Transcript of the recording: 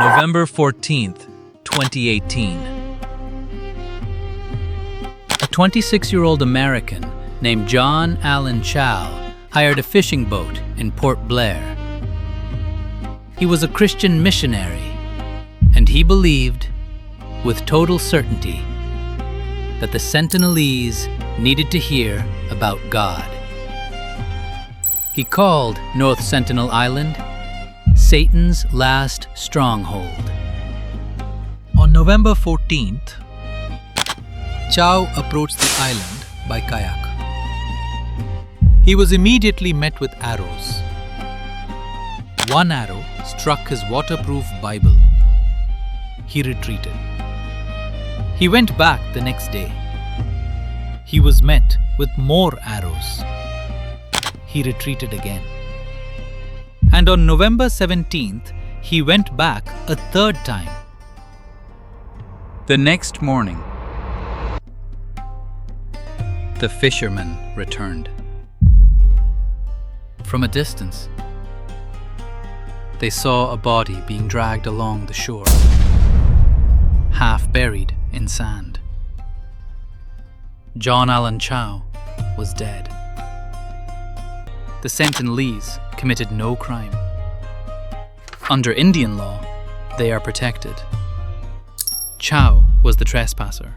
November 14th, 2018. A 26-year-old American named John Allen Chau hired a fishing boat in Port Blair. He was a Christian missionary, and he believed, with total certainty, that the Sentinelese needed to hear about God. He called North Sentinel Island Satan's last stronghold. On November 14th, Chau approached the island by kayak. He was immediately met with arrows. One arrow struck his waterproof Bible. He retreated. He went back the next day. He was met with more arrows. He retreated again. And on November 17th, he went back a third time. The next morning, the fishermen returned. From a distance, they saw a body being dragged along the shore, half buried in sand. John Allen Chau was dead. The Sentinelese committed no crime. Under Indian law, they are protected. Chau was the trespasser.